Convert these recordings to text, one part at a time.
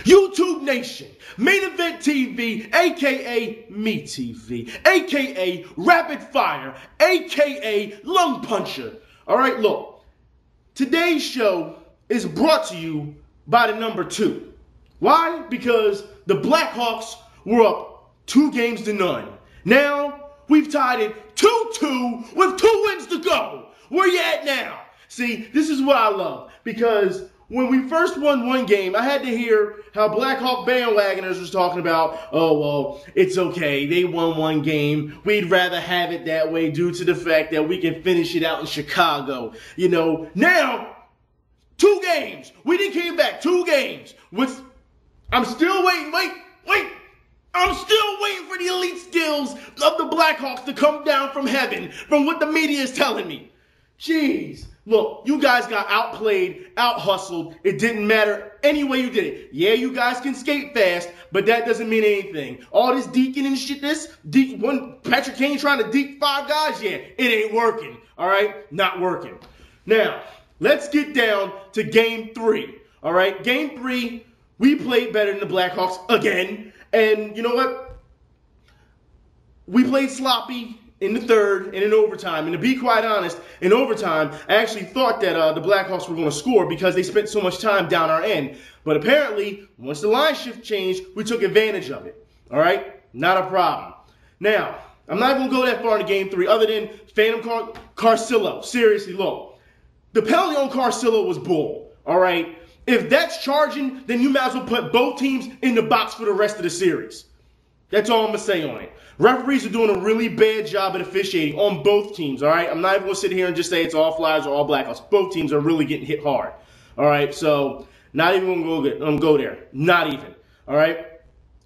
YouTube Nation, Main Event TV, aka Me TV, aka Rapid Fire, aka Lung Puncher. Alright, look, today's show is brought to you by the number 2. Why? Because the Blackhawks were up 2-0. Now, we've tied it 2-2 with 2 wins to go. Where you at now? See, this is what I love, because when we first won one game, I had to hear how Blackhawk bandwagoners was talking about, oh, well, it's okay. They won one game. We'd rather have it that way due to the fact that we can finish it out in Chicago. You know, now, 2 games. We didn't came back. 2 games. I'm still waiting. Wait. I'm still waiting for the elite skills of the Blackhawks to come down from heaven from what the media is telling me. Jeez. Look, you guys got outplayed, out-hustled. It didn't matter any way you did it. Yeah, you guys can skate fast, but that doesn't mean anything. All this deacon and shit, Patrick Kane trying to deke 5 guys, yeah, it ain't working, all right? Not working. Now, let's get down to Game 3, all right? Game 3, we played better than the Blackhawks again, and you know what? We played sloppy in the third and in overtime. And to be quite honest, in overtime, I actually thought that the Blackhawks were going to score because they spent so much time down our end. But apparently, once the line shift changed, we took advantage of it. All right? Not a problem. Now, I'm not going to go that far into Game 3 other than Phantom Carcillo. Seriously, look. The penalty on Carcillo was bull. All right? If that's charging, then you might as well put both teams in the box for the rest of the series. That's all I'm going to say on it. Referees are doing a really bad job at officiating on both teams, all right? I'm not even going to sit here and just say it's all Flyers or all Blackhawks. Both teams are really getting hit hard, all right? So, not even going to go there. Not even, all right?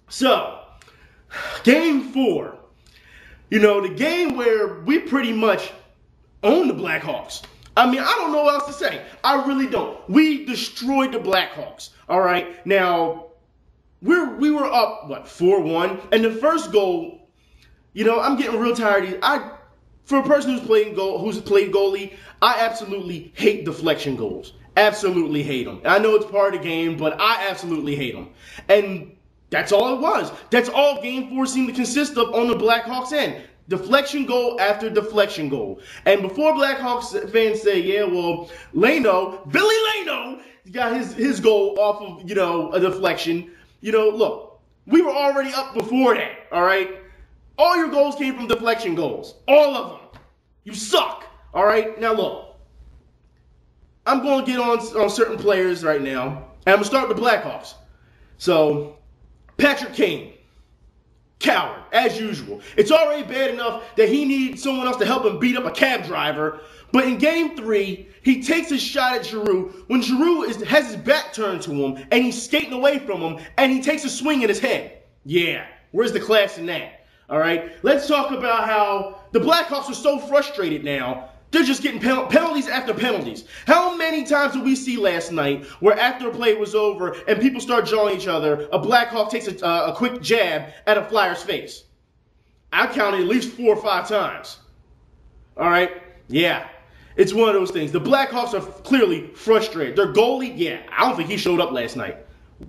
So, Game 4. You know, the game where we pretty much own the Blackhawks. I mean, I don't know what else to say. I really don't. We destroyed the Blackhawks, all right? Now, we were up, 4-1? And the first goal, you know, I'm getting real tired of these. For a person who's played goalie, I absolutely hate deflection goals. Absolutely hate them. I know it's part of the game, but I absolutely hate them. And that's all it was. That's all Game 4 seemed to consist of on the Blackhawks end. Deflection goal after deflection goal. And before Blackhawks fans say, yeah, well, Billy Leno got his goal off of, you know, a deflection. You know, look, we were already up before that, all right? All your goals came from deflection goals. All of them. You suck. All right? Now, look. I'm going to get on certain players right now. And I'm going to start with the Blackhawks. So, Patrick Kane. Coward, as usual. It's already bad enough that he needs someone else to help him beat up a cab driver. But in Game 3, he takes a shot at Giroux when Giroux has his back turned to him and he's skating away from him and he takes a swing at his head. Yeah, where's the class in that? All right, let's talk about how the Blackhawks are so frustrated now. They're just getting penalties after penalties. How many times did we see last night where after a play was over and people start jawing each other, a Blackhawk takes a quick jab at a Flyer's face? I counted at least 4 or 5 times. All right, yeah. It's one of those things. The Blackhawks are clearly frustrated. Their goalie, yeah, I don't think he showed up last night.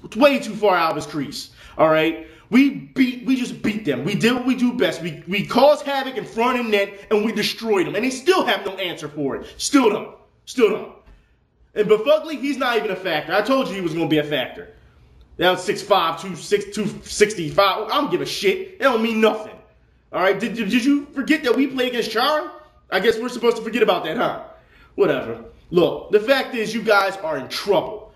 It's way too far out of his crease. All right? We just beat them. We did what we do best. We caused havoc in front of net, and we destroyed them. And they still have no answer for it. Still don't. And Buffugly, he's not even a factor. I told you he was going to be a factor. That was 6'5", 265. I don't give a shit. It don't mean nothing. All right? Did you forget that we played against Chara? I guess we're supposed to forget about that, huh? Whatever. Look, the fact is you guys are in trouble.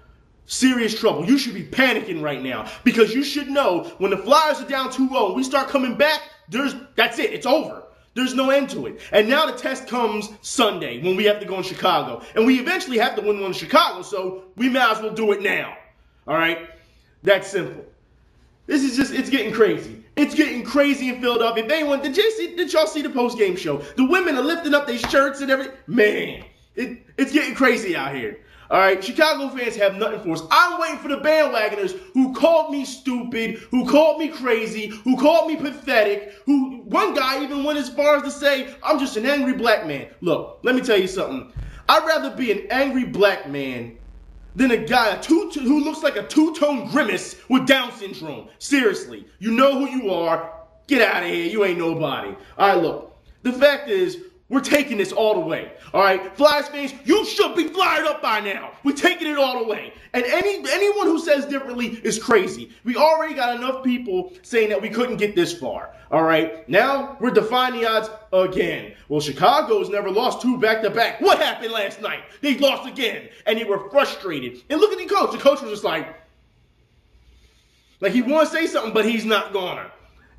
Serious trouble. You should be panicking right now because you should know when the Flyers are down 2-0 and we start coming back, that's it. It's over. There's no end to it. And now the test comes Sunday when we have to go in Chicago. And we eventually have to win one in Chicago, so we might as well do it now. All right? That's simple. This is just, it's getting crazy. It's getting crazy in Philadelphia. If anyone, did y'all see the post-game show? The women are lifting up their shirts and everything. Man, it's getting crazy out here. All right, Chicago fans have nothing for us. I'm waiting for the bandwagoners who called me stupid, who called me crazy, who called me pathetic, one guy even went as far as to say, I'm just an angry black man. Look, let me tell you something. I'd rather be an angry black man than a guy who looks like a two-tone grimace with Down syndrome. Seriously, you know who you are. Get out of here. You ain't nobody. All right, look. The fact is, we're taking this all the way. All right, Flyers fans, you should be fired up by now. We're taking it all the way. And anyone who says differently is crazy. We already got enough people saying that we couldn't get this far. All right, now we're defying the odds again. Well, Chicago's never lost 2 back-to-back. What happened last night? They lost again, and they were frustrated. And look at the coach. The coach was just like he want to say something, but he's not gonna.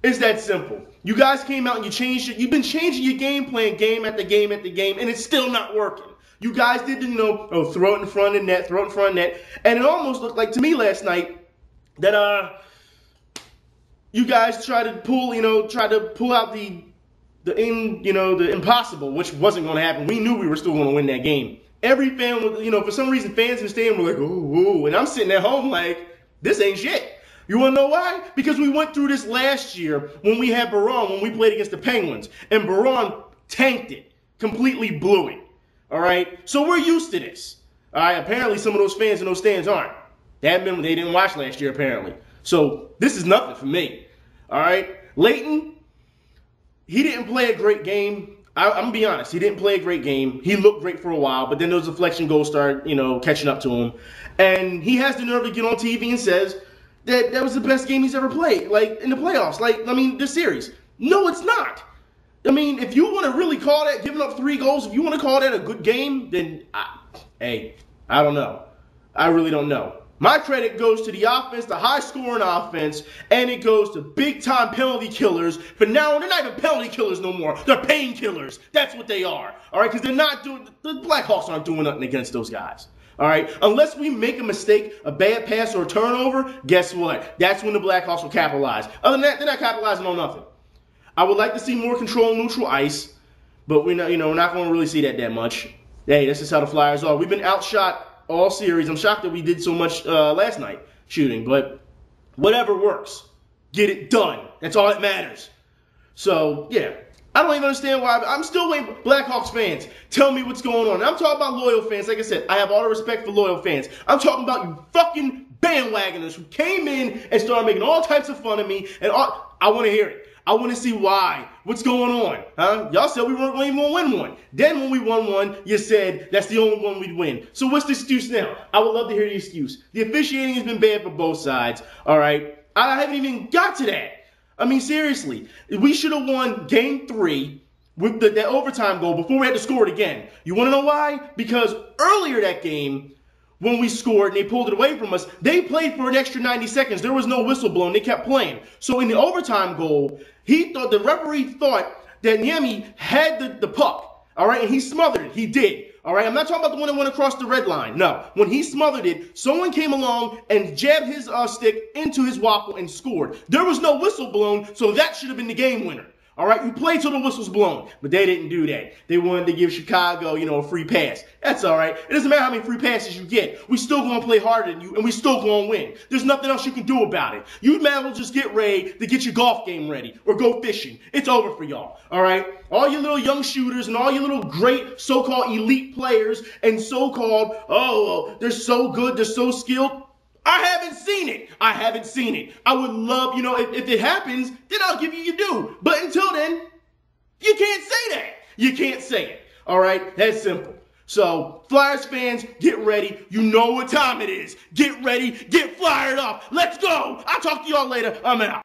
It's that simple. You guys came out and you changed it. You've been changing your game plan game after game after game, and it's still not working. You guys did throw it in front of the net, throw it in front of the net, and it almost looked like to me last night that you guys tried to pull out the impossible, which wasn't going to happen. We knew we were still going to win that game. Every fan was, for some reason, fans in the stadium were like, ooh, and I'm sitting at home like, this ain't shit. You want to know why? Because we went through this last year when we had Baron, when we played against the Penguins. And Baron tanked it. Completely blew it. All right? So we're used to this. All right? Apparently some of those fans in those stands aren't. They didn't watch last year, apparently. So this is nothing for me. All right? Leighton, he didn't play a great game. I'm going to be honest. He didn't play a great game. He looked great for a while, but then those deflection goals started, catching up to him. And he has the nerve to get on TV and says that was the best game he's ever played, like, in the playoffs. This series. No, it's not. If you want to really call that giving up 3 goals, if you want to call that a good game, then, I don't know. I really don't know. My credit goes to the offense, the high-scoring offense, and it goes to big-time penalty killers. But now, they're not even penalty killers no more. They're painkillers. That's what they are. All right, because the Blackhawks aren't doing nothing against those guys. All right, unless we make a mistake, a bad pass or a turnover, guess what? That's when the Blackhawks will capitalize. Other than that, they're not capitalizing on nothing. I would like to see more control on neutral ice, but we're not going to really see that much. Hey, this is how the Flyers are. We've been outshot all series. I'm shocked that we did so much last night shooting, but whatever works. Get it done. That's all that matters. So, yeah. I don't even understand why. I'm still waiting. Blackhawks fans, tell me what's going on. I'm talking about loyal fans. Like I said, I have all the respect for loyal fans. I'm talking about you fucking bandwagoners who came in and started making all types of fun of me. And I want to hear it. I want to see why. What's going on? Huh? Y'all said we weren't even going to win one. Then when we won one, you said that's the only one we'd win. So what's the excuse now? I would love to hear the excuse. The officiating has been bad for both sides. All right? I haven't even got to that. Seriously, we should have won Game 3 with that overtime goal before we had to score it again. You want to know why? Because earlier that game, when we scored and they pulled it away from us, they played for an extra 90 seconds. There was no whistle blown. They kept playing. So in the overtime goal, the referee thought that Niemi had the puck, all right, and he smothered it. He did. All right, I'm not talking about the one that went across the red line. No, when he smothered it, someone came along and jabbed his stick into his waffle and scored. There was no whistle blown, so that should have been the game winner. All right, you played till the whistle's blown, but they didn't do that. They wanted to give Chicago, a free pass. That's all right. It doesn't matter how many free passes you get. We still going to play harder than you, and we still going to win. There's nothing else you can do about it. You might as well just get ready to get your golf game ready or go fishing. It's over for y'all, all right? All you little young shooters and all you little great so-called elite players and so-called, they're so good, they're so skilled. I haven't seen it. I haven't seen it. I would love, if it happens, then I'll give you your due. But until then, you can't say that. You can't say it. All right? That's simple. So, Flyers fans, get ready. You know what time it is. Get ready. Get fired up. Let's go. I'll talk to y'all later. I'm out.